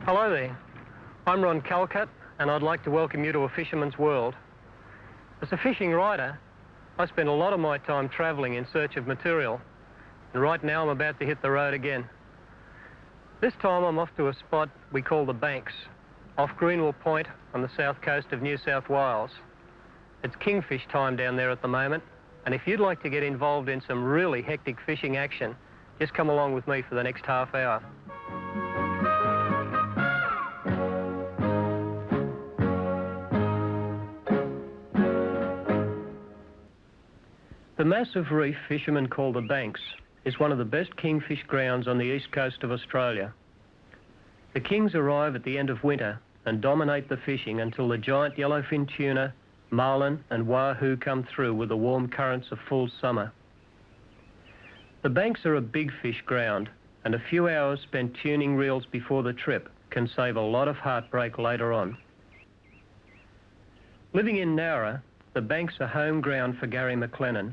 Hello there, I'm Ron Callcutt and I'd like to welcome you to A Fisherman's World. As a fishing writer, I spend a lot of my time travelling in search of material, and right now I'm about to hit the road again. This time I'm off to a spot we call the Banks, off Greenwell Point on the south coast of New South Wales. It's kingfish time down there at the moment, and if you'd like to get involved in some really hectic fishing action, just come along with me for the next half hour. The massive reef fishermen call the Banks is one of the best kingfish grounds on the east coast of Australia. The kings arrive at the end of winter and dominate the fishing until the giant yellowfin tuna, marlin and wahoo come through with the warm currents of full summer. The Banks are a big fish ground, and a few hours spent tuning reels before the trip can save a lot of heartbreak later on. Living in Nowra, the Banks are home ground for Gary McLennan.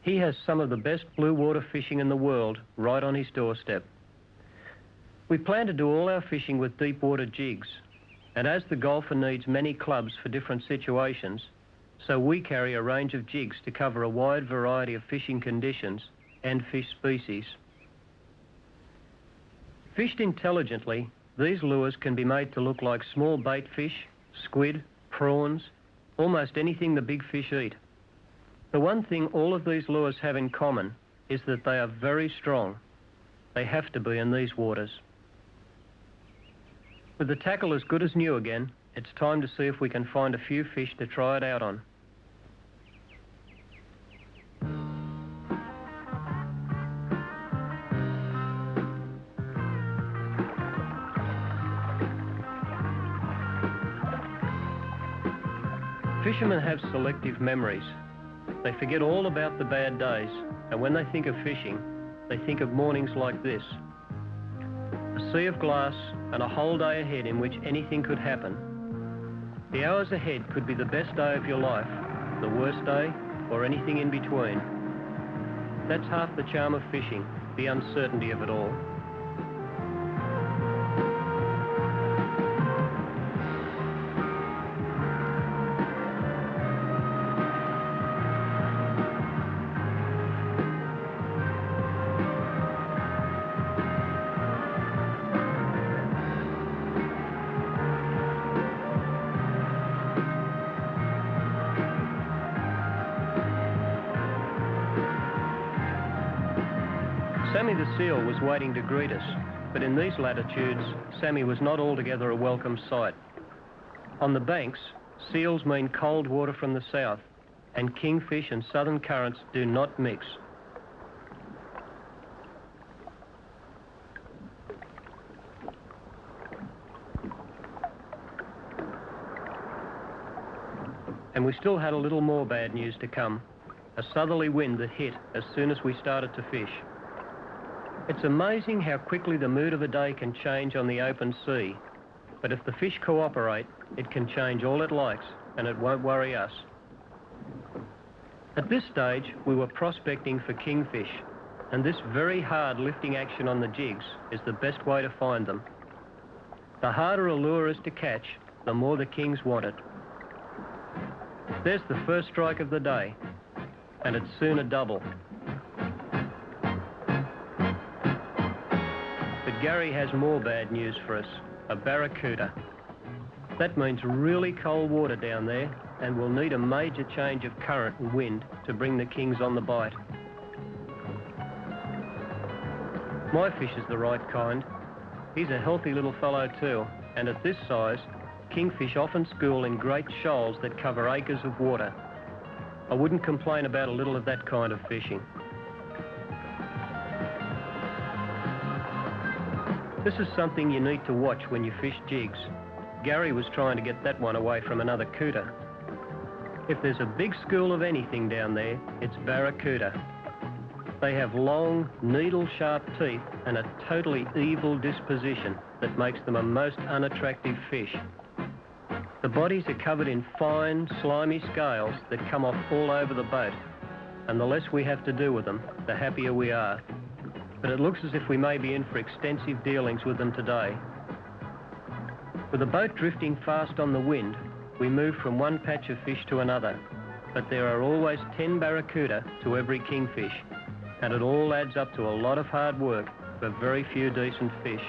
He has some of the best blue water fishing in the world right on his doorstep. We plan to do all our fishing with deep water jigs, and as the golfer needs many clubs for different situations, so we carry a range of jigs to cover a wide variety of fishing conditions and fish species. Fished intelligently, these lures can be made to look like small bait fish, squid, prawns, almost anything the big fish eat. The one thing all of these lures have in common is that they are very strong. They have to be in these waters. With the tackle as good as new again, it's time to see if we can find a few fish to try it out on. Fishermen have selective memories. They forget all about the bad days, and when they think of fishing, they think of mornings like this. A sea of glass and a whole day ahead in which anything could happen. The hours ahead could be the best day of your life, the worst day, or anything in between. That's half the charm of fishing, the uncertainty of it all. Sammy the seal was waiting to greet us, but in these latitudes, Sammy was not altogether a welcome sight. On the Banks, seals mean cold water from the south, and kingfish and southern currents do not mix. And we still had a little more bad news to come, a southerly wind that hit as soon as we started to fish. It's amazing how quickly the mood of a day can change on the open sea, but if the fish cooperate, it can change all it likes, and it won't worry us. At this stage, we were prospecting for kingfish, and this very hard lifting action on the jigs is the best way to find them. The harder a lure is to catch, the more the kings want it. There's the first strike of the day, and it's soon a double. But Gary has more bad news for us, a barracuda. That means really cold water down there, and we'll need a major change of current and wind to bring the kings on the bite. My fish is the right kind. He's a healthy little fellow too, and at this size, kingfish often school in great shoals that cover acres of water. I wouldn't complain about a little of that kind of fishing. This is something you need to watch when you fish jigs. Gary was trying to get that one away from another cooter. If there's a big school of anything down there, it's barracuda. They have long, needle-sharp teeth and a totally evil disposition that makes them a most unattractive fish. The bodies are covered in fine, slimy scales that come off all over the boat, and the less we have to do with them, the happier we are. But it looks as if we may be in for extensive dealings with them today. With the boat drifting fast on the wind, we move from one patch of fish to another, but there are always 10 barracuda to every kingfish, and it all adds up to a lot of hard work for very few decent fish.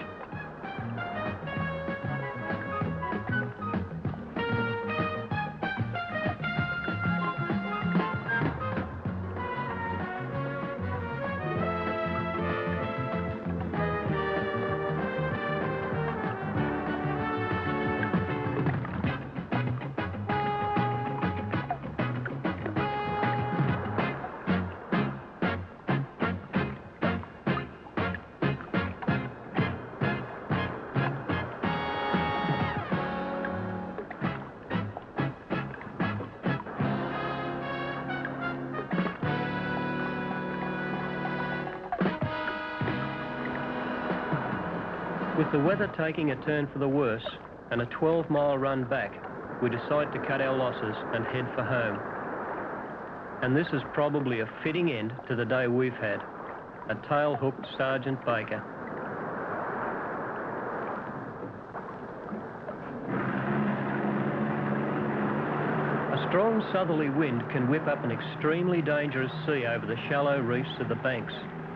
With the weather taking a turn for the worse and a 12-mile run back, we decide to cut our losses and head for home. And this is probably a fitting end to the day we've had, a tail-hooked Sergeant Baker. A strong southerly wind can whip up an extremely dangerous sea over the shallow reefs of the banks.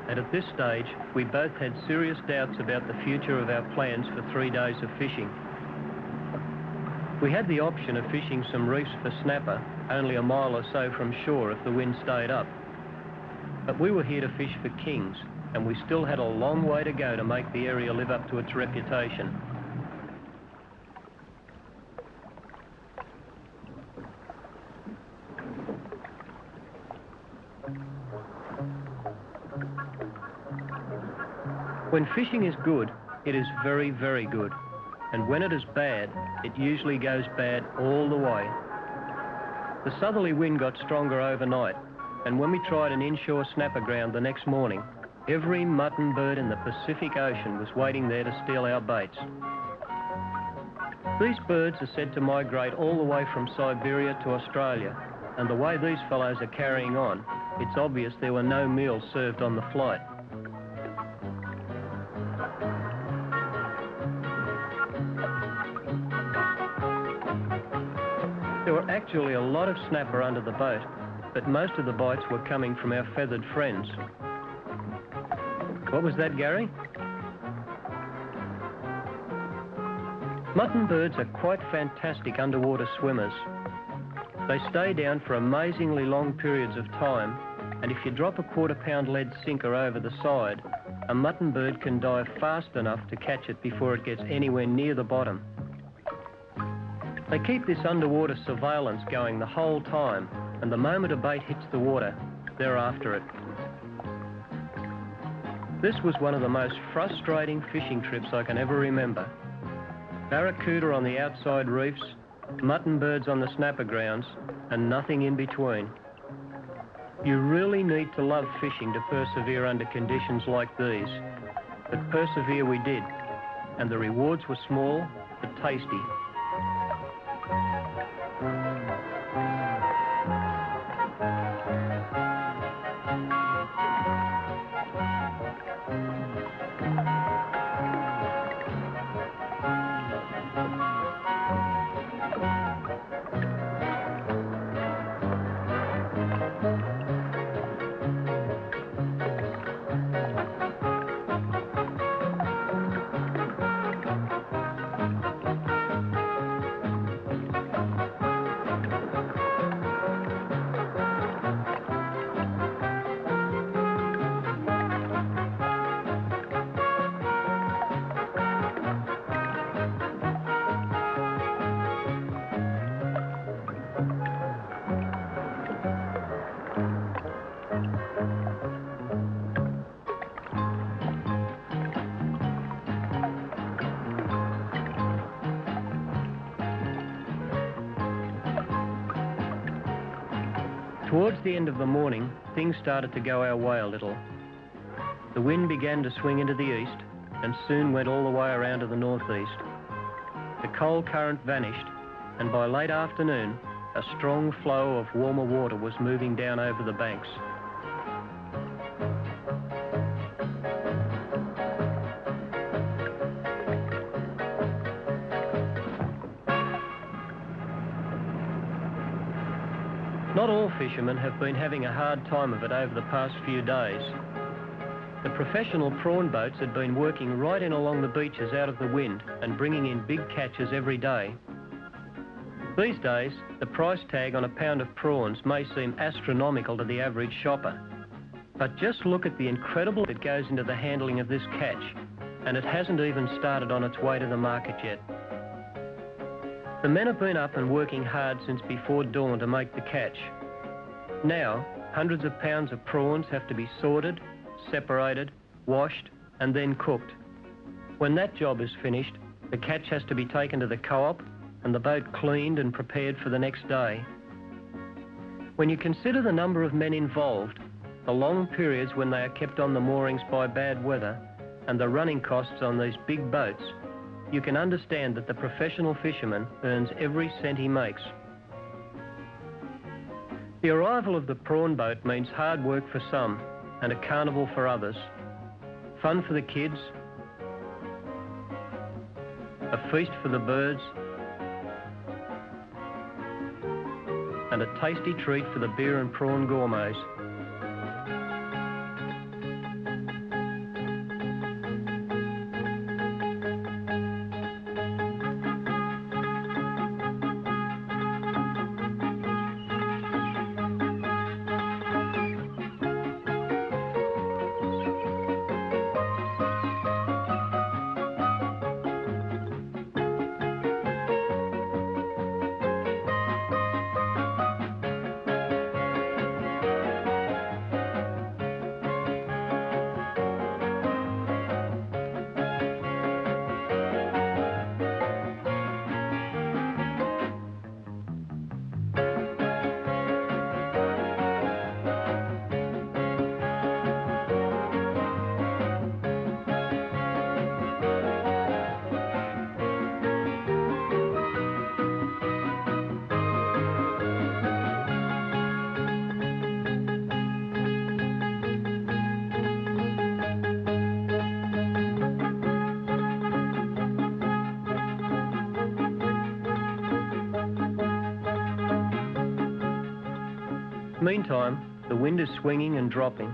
And at this stage, we both had serious doubts about the future of our plans for 3 days of fishing. We had the option of fishing some reefs for snapper, only a mile or so from shore if the wind stayed up. But we were here to fish for kings, and we still had a long way to go to make the area live up to its reputation. When fishing is good, it is very, very good. And when it is bad, it usually goes bad all the way. The southerly wind got stronger overnight, and when we tried an inshore snapper ground the next morning, every mutton bird in the Pacific Ocean was waiting there to steal our baits. These birds are said to migrate all the way from Siberia to Australia, and the way these fellows are carrying on, it's obvious there were no meals served on the flight. There were actually a lot of snapper under the boat, but most of the bites were coming from our feathered friends. What was that, Gary? Mutton birds are quite fantastic underwater swimmers. They stay down for amazingly long periods of time, and if you drop a quarter-pound lead sinker over the side, a mutton bird can dive fast enough to catch it before it gets anywhere near the bottom. They keep this underwater surveillance going the whole time, and the moment a bait hits the water, they're after it. This was one of the most frustrating fishing trips I can ever remember. Barracuda on the outside reefs, mutton birds on the snapper grounds, and nothing in between. You really need to love fishing to persevere under conditions like these. But persevere we did, and the rewards were small but tasty. Towards the end of the morning, things started to go our way a little. The wind began to swing into the east and soon went all the way around to the northeast. The cold current vanished, and by late afternoon, a strong flow of warmer water was moving down over the banks. Not all fishermen have been having a hard time of it over the past few days. The professional prawn boats had been working right in along the beaches out of the wind and bringing in big catches every day. These days, the price tag on a pound of prawns may seem astronomical to the average shopper. But just look at the incredible that goes into the handling of this catch, and it hasn't even started on its way to the market yet. The men have been up and working hard since before dawn to make the catch. Now, hundreds of pounds of prawns have to be sorted, separated, washed, and then cooked. When that job is finished, the catch has to be taken to the co-op and the boat cleaned and prepared for the next day. When you consider the number of men involved, the long periods when they are kept on the moorings by bad weather, and the running costs on these big boats, you can understand that the professional fisherman earns every cent he makes. The arrival of the prawn boat means hard work for some and a carnival for others. Fun for the kids, a feast for the birds, and a tasty treat for the beer and prawn gourmets. Meantime, the wind is swinging and dropping.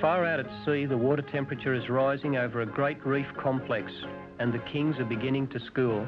Far out at sea, the water temperature is rising over a great reef complex, and the kings are beginning to school.